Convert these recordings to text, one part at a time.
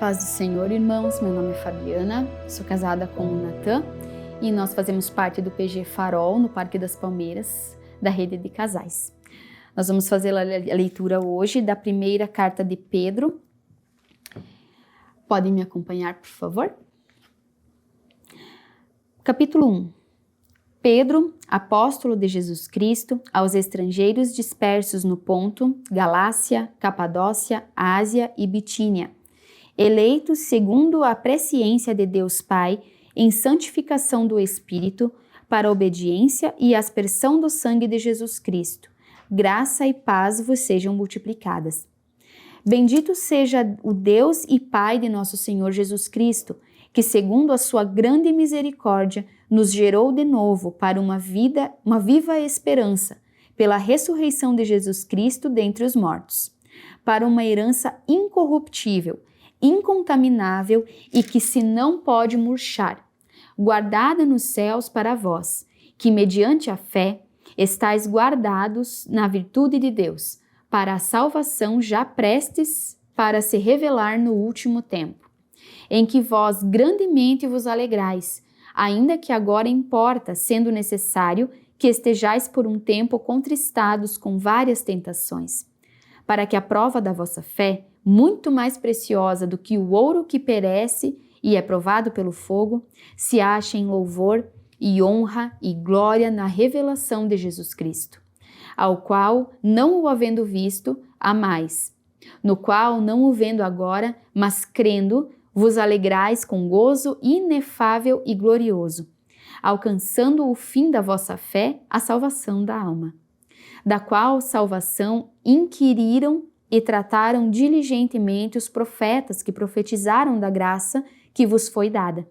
Paz do Senhor, irmãos. Meu nome é Fabiana, sou casada com o Natan e nós fazemos parte do PG Farol, no Parque das Palmeiras, da rede de casais. Nós vamos fazer a leitura hoje da primeira carta de Pedro. Podem me acompanhar, por favor? Capítulo 1. Pedro, apóstolo de Jesus Cristo, aos estrangeiros dispersos no Ponto, Galácia, Capadócia, Ásia e Bitínia, eleitos segundo a presciência de Deus Pai, em santificação do Espírito, para a obediência e aspersão do sangue de Jesus Cristo. Graça e paz vos sejam multiplicadas. Bendito seja o Deus e Pai de nosso Senhor Jesus Cristo, que segundo a sua grande misericórdia, nos gerou de novo para uma viva esperança, pela ressurreição de Jesus Cristo dentre os mortos, para uma herança incorruptível, incontaminável e que se não pode murchar, guardada nos céus para vós, que mediante a fé estáis guardados na virtude de Deus, para a salvação já prestes para se revelar no último tempo, em que vós grandemente vos alegrais, ainda que agora importa, sendo necessário, que estejais por um tempo contristados com várias tentações, para que a prova da vossa fé, muito mais preciosa do que o ouro que perece e é provado pelo fogo, se ache em louvor e honra e glória na revelação de Jesus Cristo, ao qual, não o havendo visto, amais, no qual, não o vendo agora, mas crendo, vos alegrais com gozo inefável e glorioso, alcançando o fim da vossa fé, a salvação da alma, da qual salvação inquiriram e trataram diligentemente os profetas que profetizaram da graça que vos foi dada,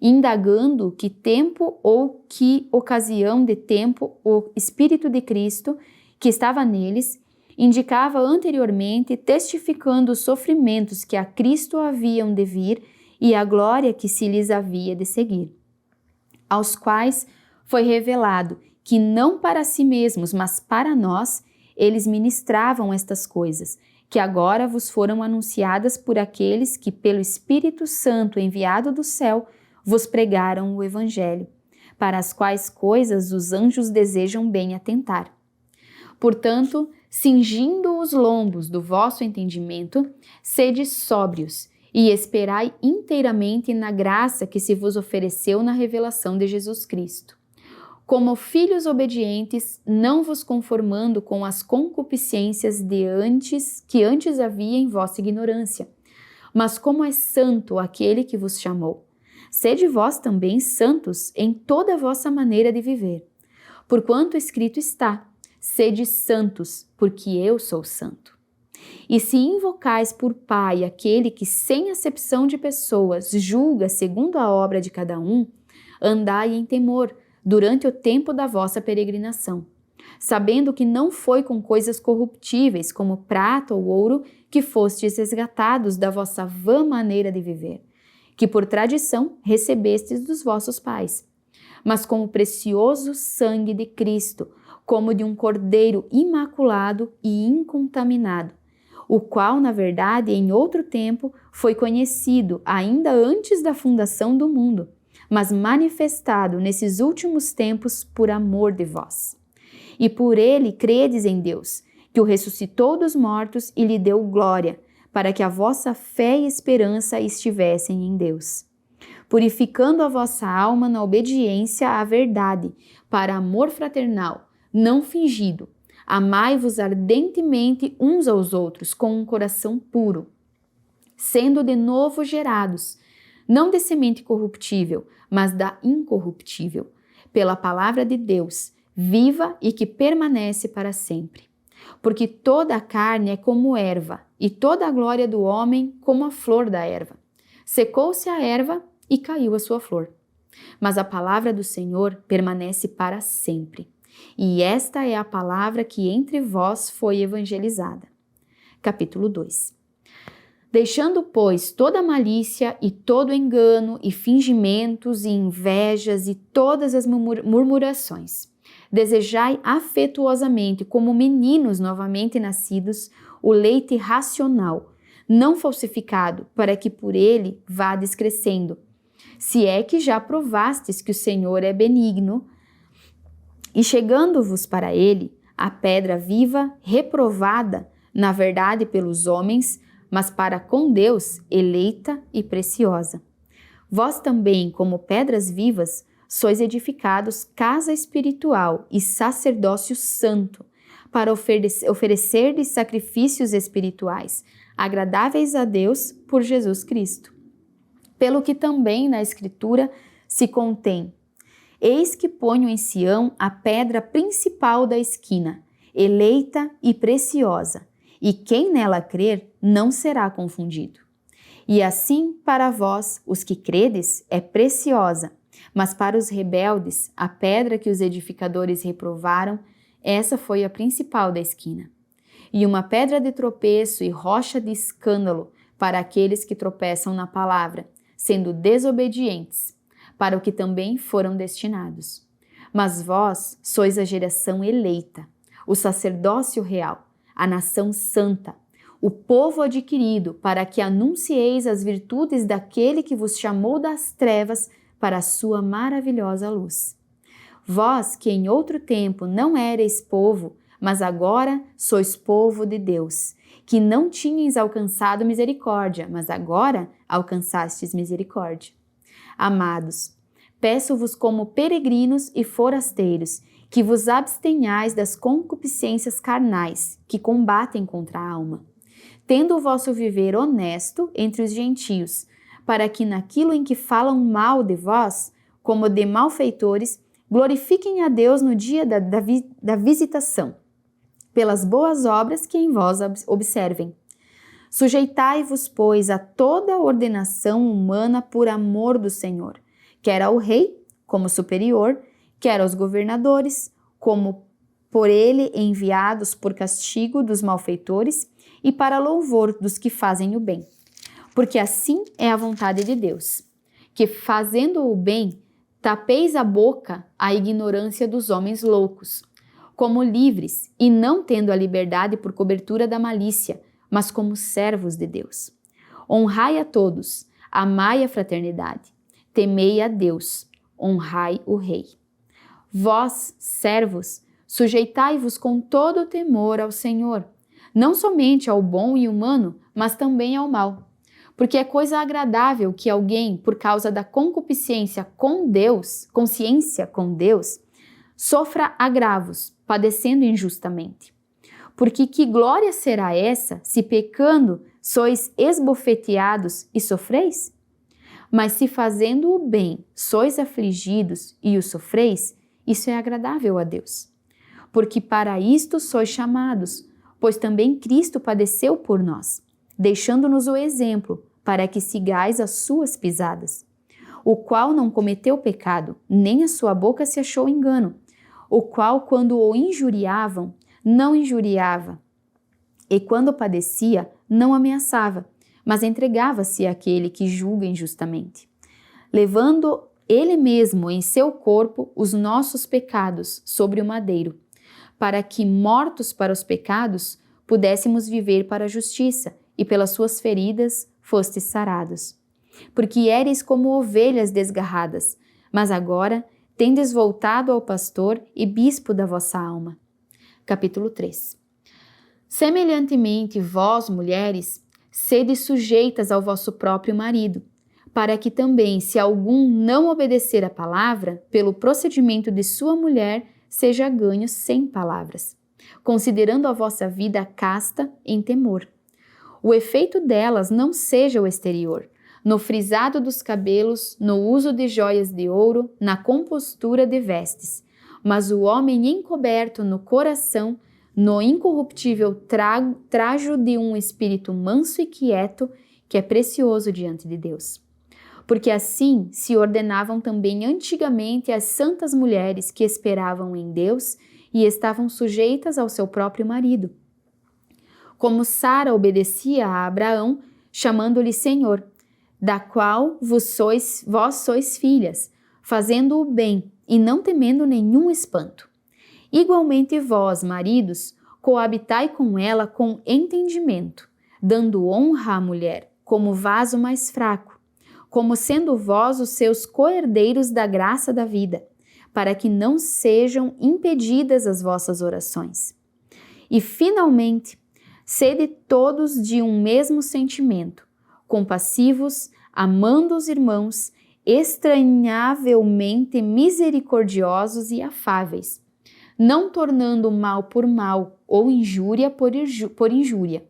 indagando que tempo ou que ocasião de tempo o Espírito de Cristo, que estava neles, indicava anteriormente, testificando os sofrimentos que a Cristo haviam de vir e a glória que se lhes havia de seguir, aos quais foi revelado que não para si mesmos, mas para nós, eles ministravam estas coisas, que agora vos foram anunciadas por aqueles que, pelo Espírito Santo enviado do céu, vos pregaram o Evangelho, para as quais coisas os anjos desejam bem atentar. Portanto, cingindo os lombos do vosso entendimento, sede sóbrios e esperai inteiramente na graça que se vos ofereceu na revelação de Jesus Cristo. Como filhos obedientes, não vos conformando com as concupiscências que antes havia em vossa ignorância, mas como é santo aquele que vos chamou. Sede vós também santos em toda a vossa maneira de viver. Porquanto escrito está, sede santos, porque eu sou santo. E se invocais por Pai aquele que, sem acepção de pessoas, julga segundo a obra de cada um, andai em temor, durante o tempo da vossa peregrinação, sabendo que não foi com coisas corruptíveis, como prata ou ouro, que fostes resgatados da vossa vã maneira de viver, que por tradição recebestes dos vossos pais, mas com o precioso sangue de Cristo, como de um cordeiro imaculado e incontaminado, o qual, na verdade, em outro tempo, foi conhecido ainda antes da fundação do mundo, mas manifestado nesses últimos tempos por amor de vós. E por ele credes em Deus, que o ressuscitou dos mortos e lhe deu glória, para que a vossa fé e esperança estivessem em Deus. Purificando a vossa alma na obediência à verdade, para amor fraternal, não fingido, amai-vos ardentemente uns aos outros com um coração puro, sendo de novo gerados, não de semente corruptível, mas da incorruptível, pela palavra de Deus, viva e que permanece para sempre. Porque toda a carne é como erva, e toda a glória do homem como a flor da erva. Secou-se a erva e caiu a sua flor. Mas a palavra do Senhor permanece para sempre. E esta é a palavra que entre vós foi evangelizada. Capítulo 2. Deixando, pois, toda malícia e todo engano e fingimentos e invejas e todas as murmurações, desejai afetuosamente, como meninos novamente nascidos, o leite racional, não falsificado, para que por ele vades crescendo. Se é que já provastes que o Senhor é benigno, e chegando-vos para ele, a pedra viva, reprovada, na verdade pelos homens, mas para com Deus, eleita e preciosa. Vós também, como pedras vivas, sois edificados casa espiritual e sacerdócio santo, para oferecer-lhes sacrifícios espirituais, agradáveis a Deus por Jesus Cristo. Pelo que também na Escritura se contém: eis que ponho em Sião a pedra principal da esquina, eleita e preciosa, e quem nela crer não será confundido. E assim, para vós, os que credes, é preciosa, mas para os rebeldes, a pedra que os edificadores reprovaram, essa foi a principal da esquina. E uma pedra de tropeço e rocha de escândalo para aqueles que tropeçam na palavra, sendo desobedientes, para o que também foram destinados. Mas vós sois a geração eleita, o sacerdócio real, a nação santa, o povo adquirido, para que anuncieis as virtudes daquele que vos chamou das trevas para a sua maravilhosa luz. Vós, que em outro tempo não éreis povo, mas agora sois povo de Deus, que não tinhais alcançado misericórdia, mas agora alcançastes misericórdia. Amados, peço-vos como peregrinos e forasteiros, que vos abstenhais das concupiscências carnais, que combatem contra a alma, tendo o vosso viver honesto entre os gentios, para que naquilo em que falam mal de vós, como de malfeitores, glorifiquem a Deus no dia da visitação, pelas boas obras que em vós observem. Sujeitai-vos, pois, a toda a ordenação humana por amor do Senhor, quer ao rei, como superior, quer aos governadores, como por ele enviados por castigo dos malfeitores e para louvor dos que fazem o bem. Porque assim é a vontade de Deus, que fazendo o bem, tapeis a boca à ignorância dos homens loucos, como livres e não tendo a liberdade por cobertura da malícia, mas como servos de Deus. Honrai a todos, amai a fraternidade, temei a Deus, honrai o Rei. Vós, servos, sujeitai-vos com todo o temor ao Senhor, não somente ao bom e humano, mas também ao mal. Porque é coisa agradável que alguém, por causa da concupiscência com Deus, consciência com Deus, sofra agravos, padecendo injustamente. Porque que glória será essa, se pecando sois esbofeteados e sofreis? Mas se fazendo o bem sois afligidos e o sofreis, isso é agradável a Deus. Porque para isto sois chamados, pois também Cristo padeceu por nós, deixando-nos o exemplo, para que sigais as suas pisadas, o qual não cometeu pecado, nem a sua boca se achou engano, o qual, quando o injuriavam, não injuriava, e quando padecia, não ameaçava, mas entregava-se àquele que julga injustamente, levando ele mesmo em seu corpo os nossos pecados sobre o madeiro, para que, mortos para os pecados, pudéssemos viver para a justiça, e pelas suas feridas fostes sarados. Porque éreis como ovelhas desgarradas, mas agora tendes voltado ao pastor e bispo da vossa alma. Capítulo 3. Semelhantemente, vós, mulheres, sede sujeitas ao vosso próprio marido, para que também, se algum não obedecer à palavra, pelo procedimento de sua mulher, seja ganho sem palavras, considerando a vossa vida casta em temor. O efeito delas não seja o exterior, no frisado dos cabelos, no uso de joias de ouro, na compostura de vestes, mas o homem encoberto no coração, no incorruptível trajo de um espírito manso e quieto, que é precioso diante de Deus. Porque assim se ordenavam também antigamente as santas mulheres que esperavam em Deus e estavam sujeitas ao seu próprio marido. Como Sara obedecia a Abraão, chamando-lhe Senhor, da qual vós sois filhas, fazendo o bem e não temendo nenhum espanto. Igualmente vós, maridos, coabitai com ela com entendimento, dando honra à mulher como vaso mais fraco, como sendo vós os seus co-herdeiros da graça da vida, para que não sejam impedidas as vossas orações. E, finalmente, sede todos de um mesmo sentimento, compassivos, amando os irmãos, estranhavelmente misericordiosos e afáveis, não tornando mal por mal ou injúria por injúria.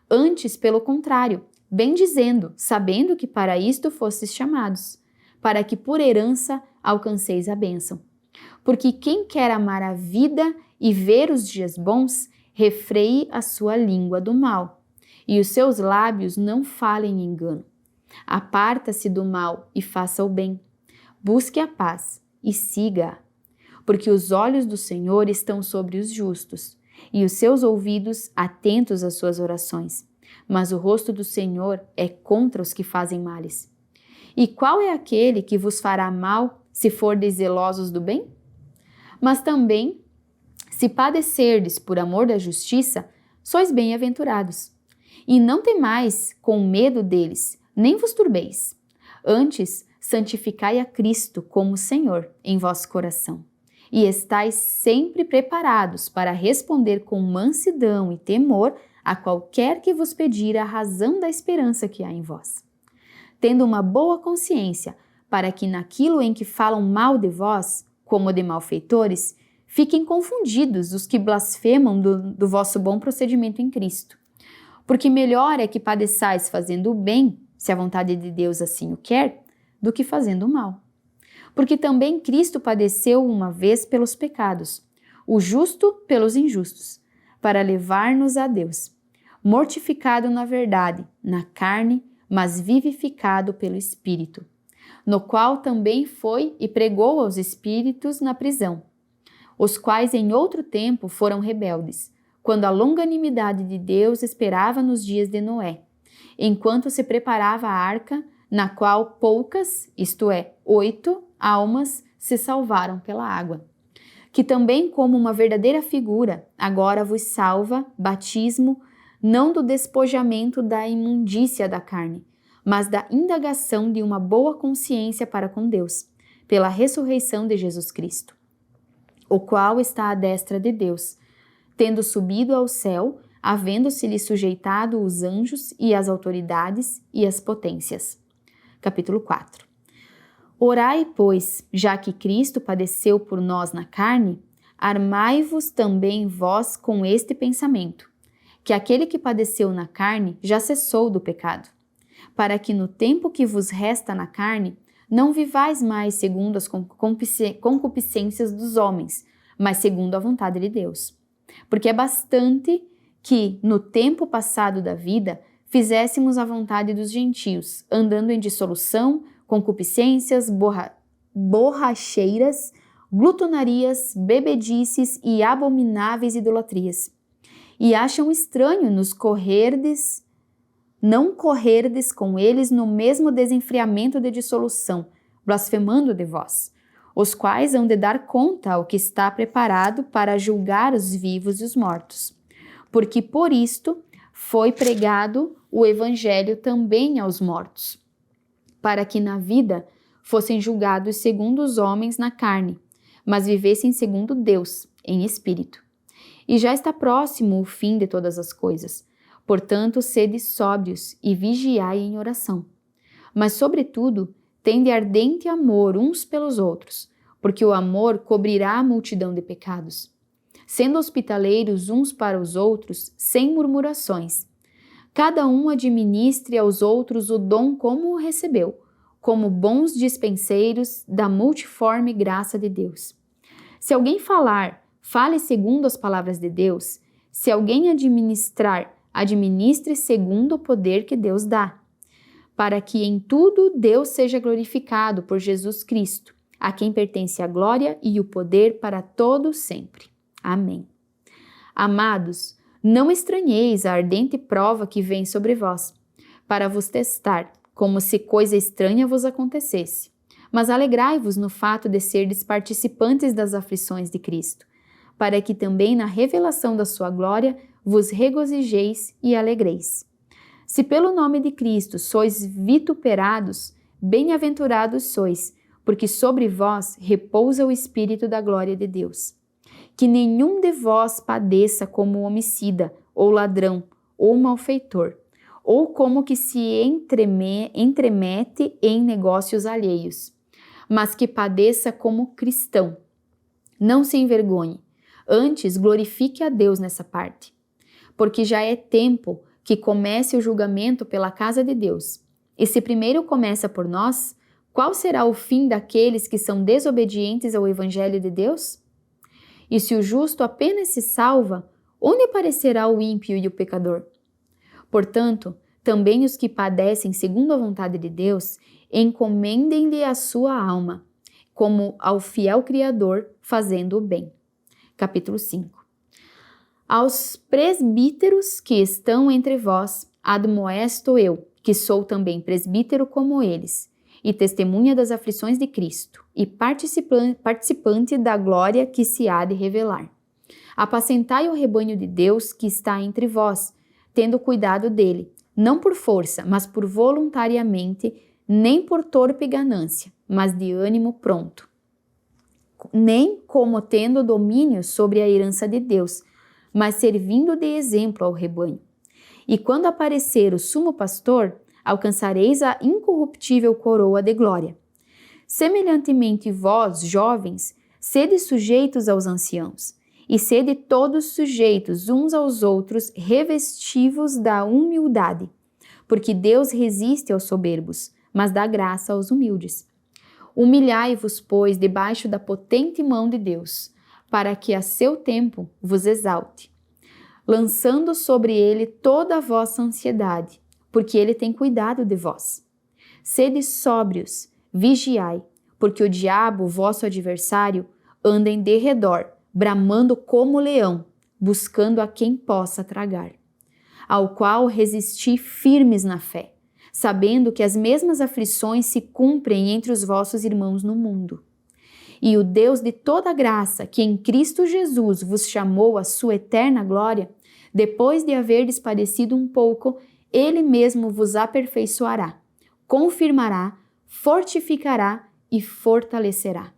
Antes, pelo contrário, bendizendo, sabendo que para isto fostes chamados, para que por herança alcanceis a bênção. Porque quem quer amar a vida e ver os dias bons, refreie a sua língua do mal, e os seus lábios não falem engano. Aparta-se do mal e faça o bem. Busque a paz e siga-a. Porque os olhos do Senhor estão sobre os justos, e os seus ouvidos atentos às suas orações. Mas o rosto do Senhor é contra os que fazem males. E qual é aquele que vos fará mal se fordes zelosos do bem? Mas também, se padecerdes por amor da justiça, sois bem-aventurados. E não temais com medo deles, nem vos turbeis. Antes, santificai a Cristo como Senhor em vosso coração. E estais sempre preparados para responder com mansidão e temor a qualquer que vos pedir a razão da esperança que há em vós. Tendo uma boa consciência, para que naquilo em que falam mal de vós, como de malfeitores, fiquem confundidos os que blasfemam do vosso bom procedimento em Cristo. Porque melhor é que padeçais fazendo o bem, se a vontade de Deus assim o quer, do que fazendo o mal. Porque também Cristo padeceu uma vez pelos pecados, o justo pelos injustos, para levar-nos a Deus, mortificado na verdade, na carne, mas vivificado pelo Espírito, no qual também foi e pregou aos espíritos na prisão, os quais em outro tempo foram rebeldes, quando a longanimidade de Deus esperava nos dias de Noé, enquanto se preparava a arca, na qual poucas, isto é, 8 almas, se salvaram pela água. Que também, como uma verdadeira figura, agora vos salva, batismo, não do despojamento da imundícia da carne, mas da indagação de uma boa consciência para com Deus, pela ressurreição de Jesus Cristo, o qual está à destra de Deus, tendo subido ao céu, havendo-se-lhe sujeitado os anjos e as autoridades e as potências. Capítulo 4. Orai, pois, já que Cristo padeceu por nós na carne, armai-vos também vós com este pensamento, que aquele que padeceu na carne já cessou do pecado, para que no tempo que vos resta na carne, não vivais mais segundo as concupiscências dos homens, mas segundo a vontade de Deus. Porque é bastante que, no tempo passado da vida, fizéssemos a vontade dos gentios, andando em dissolução, concupiscências, borracheiras, glutonarias, bebedices e abomináveis idolatrias. E acham estranho não correrdes com eles no mesmo desenfreamento de dissolução, blasfemando de vós, os quais hão de dar conta ao que está preparado para julgar os vivos e os mortos. Porque por isto foi pregado o evangelho também aos mortos, para que na vida fossem julgados segundo os homens na carne, mas vivessem segundo Deus, em espírito. E já está próximo o fim de todas as coisas. Portanto, sede sóbrios e vigiai em oração. Mas, sobretudo, tende ardente amor uns pelos outros, porque o amor cobrirá a multidão de pecados. Sendo hospitaleiros uns para os outros, sem murmurações. Cada um administre aos outros o dom como o recebeu, como bons dispenseiros da multiforme graça de Deus. Se alguém falar, fale segundo as palavras de Deus. Se alguém administrar, administre segundo o poder que Deus dá, para que em tudo Deus seja glorificado por Jesus Cristo, a quem pertence a glória e o poder para todo sempre. Amém. Amados, não estranheis a ardente prova que vem sobre vós, para vos testar, como se coisa estranha vos acontecesse. Mas alegrai-vos no fato de serdes participantes das aflições de Cristo, para que também na revelação da sua glória vos regozijeis e alegreis. Se pelo nome de Cristo sois vituperados, bem-aventurados sois, porque sobre vós repousa o Espírito da glória de Deus. Que nenhum de vós padeça como homicida, ou ladrão, ou malfeitor, ou como que se entremete em negócios alheios, mas que padeça como cristão. Não se envergonhe, antes glorifique a Deus nessa parte, porque já é tempo que comece o julgamento pela casa de Deus. E se primeiro começa por nós, qual será o fim daqueles que são desobedientes ao Evangelho de Deus? E se o justo apenas se salva, onde aparecerá o ímpio e o pecador? Portanto, também os que padecem segundo a vontade de Deus, encomendem-lhe a sua alma, como ao fiel Criador, fazendo o bem. Capítulo 5. Aos presbíteros que estão entre vós, admoesto eu, que sou também presbítero como eles, e testemunha das aflições de Cristo, e participante da glória que se há de revelar. Apacentai o rebanho de Deus que está entre vós, tendo cuidado dele, não por força, mas por voluntariamente, nem por torpe ganância, mas de ânimo pronto. Nem como tendo domínio sobre a herança de Deus, mas servindo de exemplo ao rebanho. E quando aparecer o sumo pastor, alcançareis a incorruptível coroa de glória. Semelhantemente vós, jovens, sede sujeitos aos anciãos, e sede todos sujeitos uns aos outros, revestivos da humildade, porque Deus resiste aos soberbos, mas dá graça aos humildes. Humilhai-vos, pois, debaixo da potente mão de Deus, para que a seu tempo vos exalte, lançando sobre ele toda a vossa ansiedade, porque ele tem cuidado de vós. Sede sóbrios, vigiai, porque o diabo, vosso adversário, anda em derredor, bramando como leão, buscando a quem possa tragar. Ao qual resisti firmes na fé, sabendo que as mesmas aflições se cumprem entre os vossos irmãos no mundo. E o Deus de toda graça, que em Cristo Jesus vos chamou à sua eterna glória, depois de haverdes padecido um pouco, ele mesmo vos aperfeiçoará, confirmará, fortificará e fortalecerá.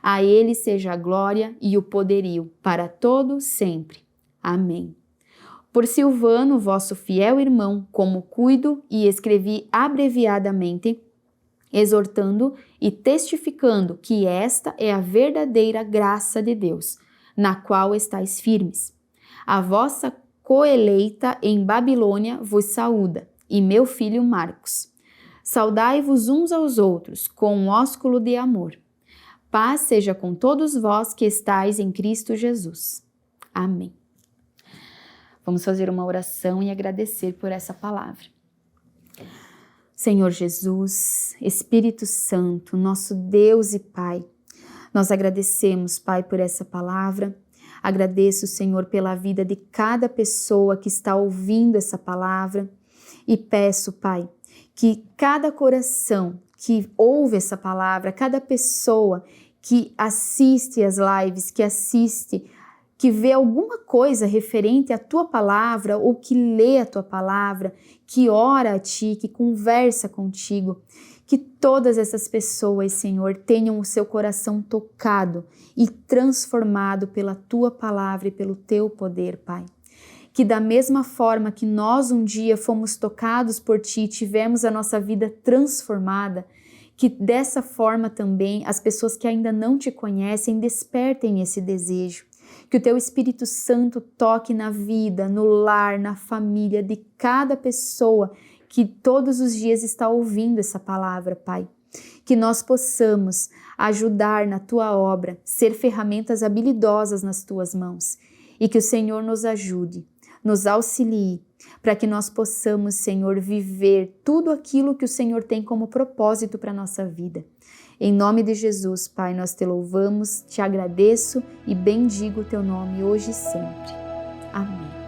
A ele seja a glória e o poderio para todo sempre. Amém. Por Silvano, vosso fiel irmão, como cuido e escrevi abreviadamente, exortando e testificando que esta é a verdadeira graça de Deus, na qual estáis firmes. A vossa coeleita em Babilônia vos saúda, e meu filho Marcos. Saudai-vos uns aos outros, com um ósculo de amor. Paz seja com todos vós que estáis em Cristo Jesus. Amém. Vamos fazer uma oração e agradecer por essa palavra. Senhor Jesus, Espírito Santo, nosso Deus e Pai, nós agradecemos, Pai, por essa palavra. Agradeço, Senhor, pela vida de cada pessoa que está ouvindo essa palavra e peço, Pai, que cada coração que ouve essa palavra, cada pessoa que assiste as lives, que vê alguma coisa referente à Tua palavra ou que lê a Tua palavra, que ora a Ti, que conversa contigo, que todas essas pessoas, Senhor, tenham o seu coração tocado e transformado pela Tua palavra e pelo Teu poder, Pai. Que da mesma forma que nós um dia fomos tocados por Ti e tivemos a nossa vida transformada, que dessa forma também as pessoas que ainda não Te conhecem despertem esse desejo. Que o Teu Espírito Santo toque na vida, no lar, na família de cada pessoa que todos os dias está ouvindo essa palavra, Pai. Que nós possamos ajudar na Tua obra, ser ferramentas habilidosas nas Tuas mãos. E que o Senhor nos ajude, nos auxilie, para que nós possamos, Senhor, viver tudo aquilo que o Senhor tem como propósito para a nossa vida. Em nome de Jesus, Pai, nós Te louvamos, Te agradeço e bendigo o Teu nome hoje e sempre. Amém.